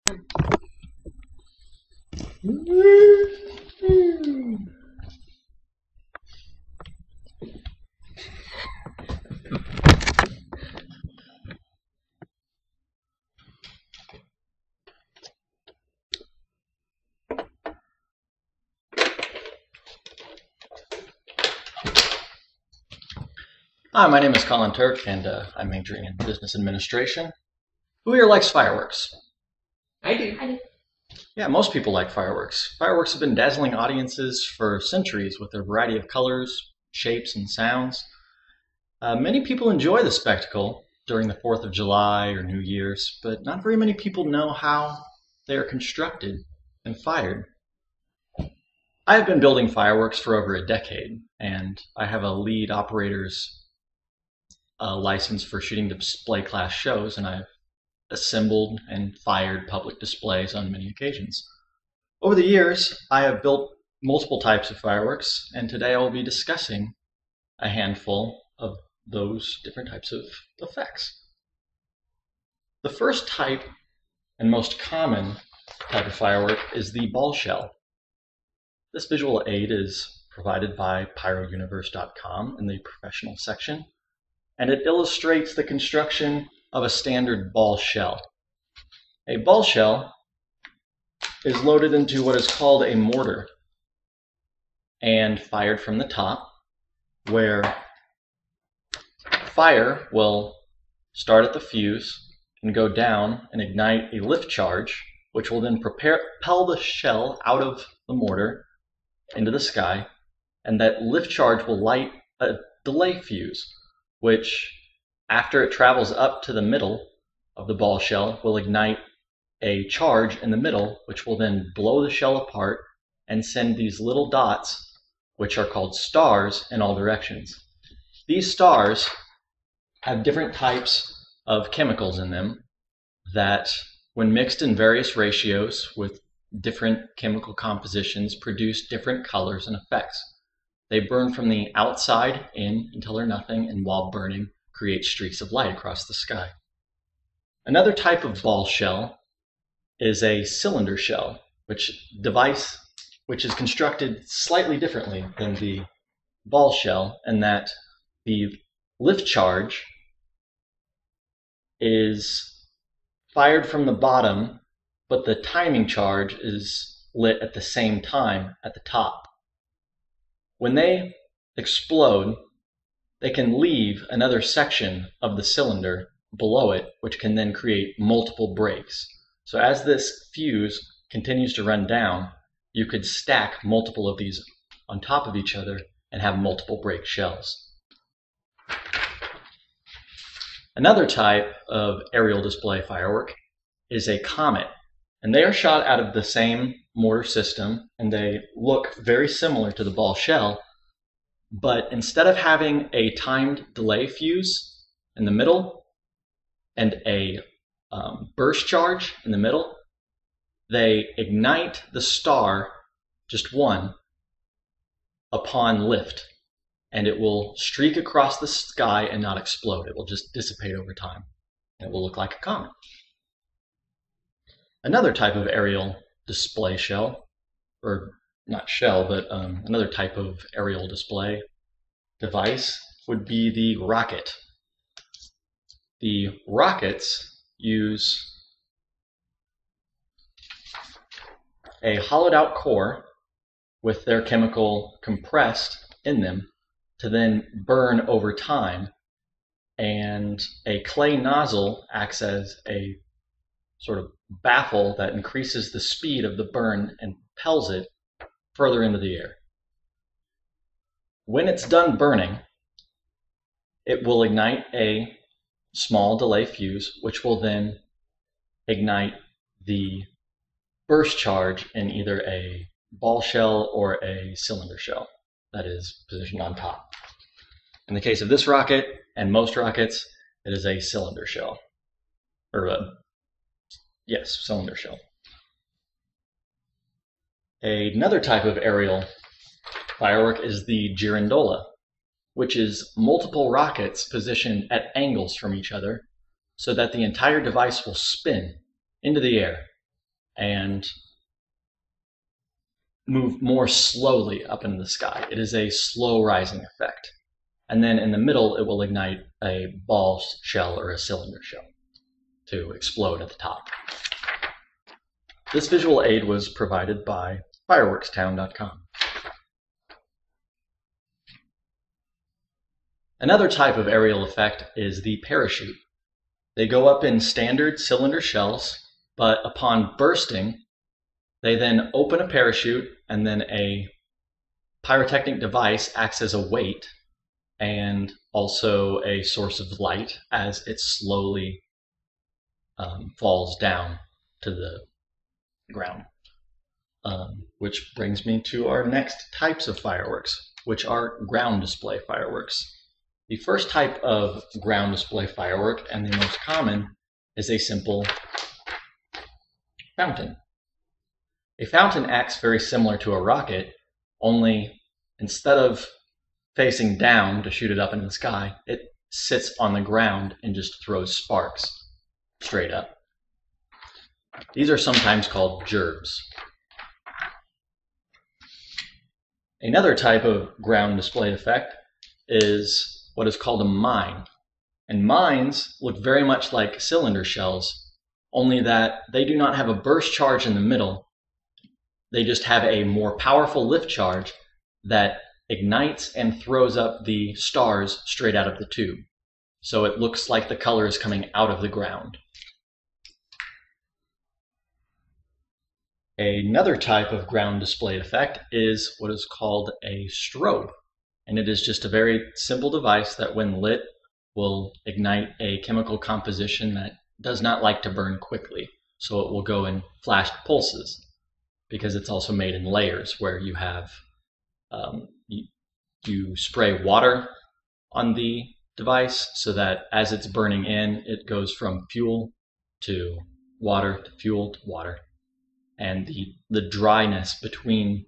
Hi, my name is Collin Turk, and I'm majoring in business administration. Who here likes fireworks? I do. Yeah, most people like fireworks. Fireworks have been dazzling audiences for centuries with their variety of colors, shapes, and sounds. Many people enjoy the spectacle during the 4th of July or New Year's, but not very many people know how they are constructed and fired. I have been building fireworks for over a decade, and I have a lead operator's license for shooting display class shows, and I've assembled and fired public displays on many occasions. Over the years, I have built multiple types of fireworks, and today I will be discussing a handful of those different types of effects. The first type and most common type of firework is the ball shell. This visual aid is provided by pyrouniverse.com in the professional section, and it illustrates the construction of a standard ball shell. A ball shell is loaded into what is called a mortar and fired from the top, where fire will start at the fuse and go down and ignite a lift charge, which will then propel the shell out of the mortar into the sky, and that lift charge will light a delay fuse, which, after it travels up to the middle of the ball shell, will ignite a charge in the middle, which will then blow the shell apart and send these little dots, which are called stars, in all directions. These stars have different types of chemicals in them that, when mixed in various ratios with different chemical compositions, produce different colors and effects. They burn from the outside in until they're nothing, and while burning, create streaks of light across the sky. Another type of ball shell is a cylinder shell, which is constructed slightly differently than the ball shell, in that the lift charge is fired from the bottom, but the timing charge is lit at the same time at the top. When they explode, they can leave another section of the cylinder below it, which can then create multiple breaks. So as this fuse continues to run down, you could stack multiple of these on top of each other and have multiple break shells. Another type of aerial display firework is a comet, and they are shot out of the same mortar system, and they look very similar to the ball shell, but instead of having a timed delay fuse in the middle and a burst charge in the middle, they ignite the star, just one, upon lift, and it will streak across the sky and not explode. It will just dissipate over time, and it will look like a comet. Another type of aerial display shell, or not shell, but another type of aerial display device would be the rocket. The rockets use a hollowed out core with their chemical compressed in them to then burn over time, and a clay nozzle acts as a sort of baffle that increases the speed of the burn and propels it further into the air. When it's done burning, it will ignite a small delay fuse, which will then ignite the burst charge in either a ball shell or a cylinder shell that is positioned on top. In the case of this rocket and most rockets, it is a cylinder shell, cylinder shell. Another type of aerial firework is the girandola, which is multiple rockets positioned at angles from each other so that the entire device will spin into the air. and move more slowly up into the sky. It is a slow rising effect. And then in the middle, it will ignite a ball shell or a cylinder shell to explode at the top. This visual aid was provided by fireworkstown.com. Another type of aerial effect is the parachute. They go up in standard cylinder shells, but upon bursting, they then open a parachute, and then a pyrotechnic device acts as a weight and also a source of light as it slowly falls down to the ground. Which brings me to our next types of fireworks, which are ground display fireworks. The first type of ground display firework, and the most common, is a simple fountain. A fountain acts very similar to a rocket, only instead of facing down to shoot it up into the sky, it sits on the ground and just throws sparks straight up. These are sometimes called gerbs. Another type of ground display effect is what is called a mine. And mines look very much like cylinder shells, only that they do not have a burst charge in the middle. They just have a more powerful lift charge that ignites and throws up the stars straight out of the tube. So it looks like the color is coming out of the ground. Another type of ground display effect is what is called a strobe. And it is just a very simple device that when lit will ignite a chemical composition that does not like to burn quickly. So it will go in flashed pulses, because it's also made in layers where you have you spray water on the device so that as it's burning in, it goes from fuel to water to fuel to water. And the dryness between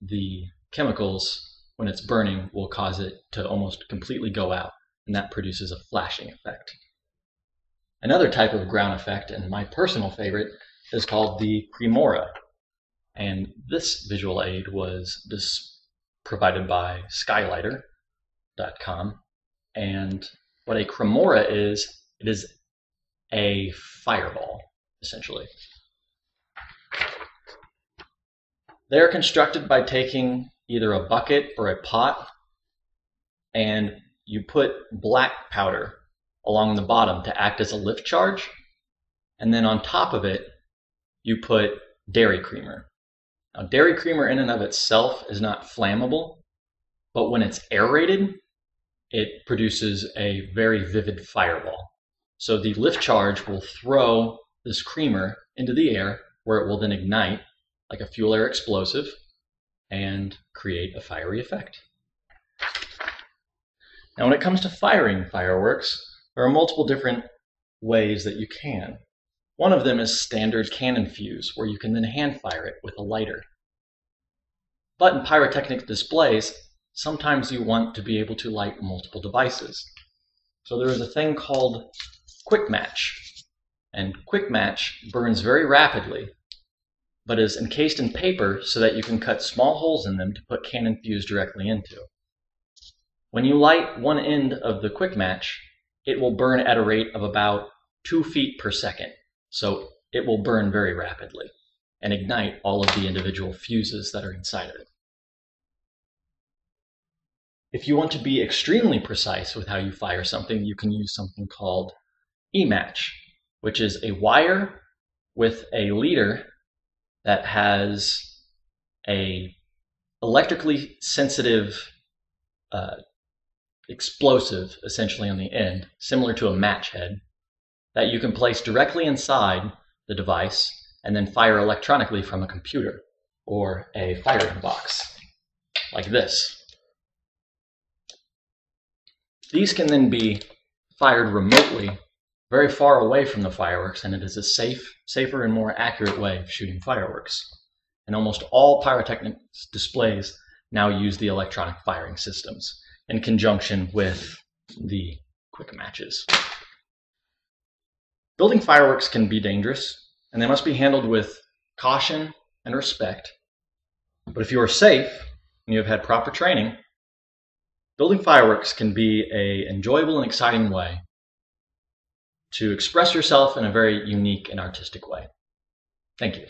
the chemicals when it's burning will cause it to almost completely go out, and that produces a flashing effect. Another type of ground effect, and my personal favorite, is called the cremora. And this visual aid was provided by skylighter.com. And what a cremora is, it is a fireball, essentially. They are constructed by taking either a bucket or a pot, and you put black powder along the bottom to act as a lift charge, and then on top of it you put dairy creamer. Now, dairy creamer in and of itself is not flammable, but when it's aerated, it produces a very vivid fireball. So the lift charge will throw this creamer into the air, where it will then ignite like a fuel air explosive and create a fiery effect. Now, when it comes to firing fireworks, there are multiple different ways that you can. One of them is standard cannon fuse, where you can then hand fire it with a lighter. But in pyrotechnic displays, sometimes you want to be able to light multiple devices. So there is a thing called quick match. And quick match burns very rapidly, but is encased in paper so that you can cut small holes in them to put cannon fuse directly into. When you light one end of the quick match, it will burn at a rate of about 2 feet per second. So it will burn very rapidly and ignite all of the individual fuses that are inside of it. If you want to be extremely precise with how you fire something, you can use something called E-match, which is a wire with a leader that has a electrically sensitive explosive essentially on the end, similar to a match head, that you can place directly inside the device and then fire electronically from a computer or a firing box, like this. These can then be fired remotely, very far away from the fireworks, and it is a safer and more accurate way of shooting fireworks. And almost all pyrotechnic displays now use the electronic firing systems in conjunction with the quick matches. Building fireworks can be dangerous, and they must be handled with caution, and respect. But if you are safe and you have had proper training, building fireworks can be an enjoyable and exciting way to express yourself in a very unique and artistic way. Thank you.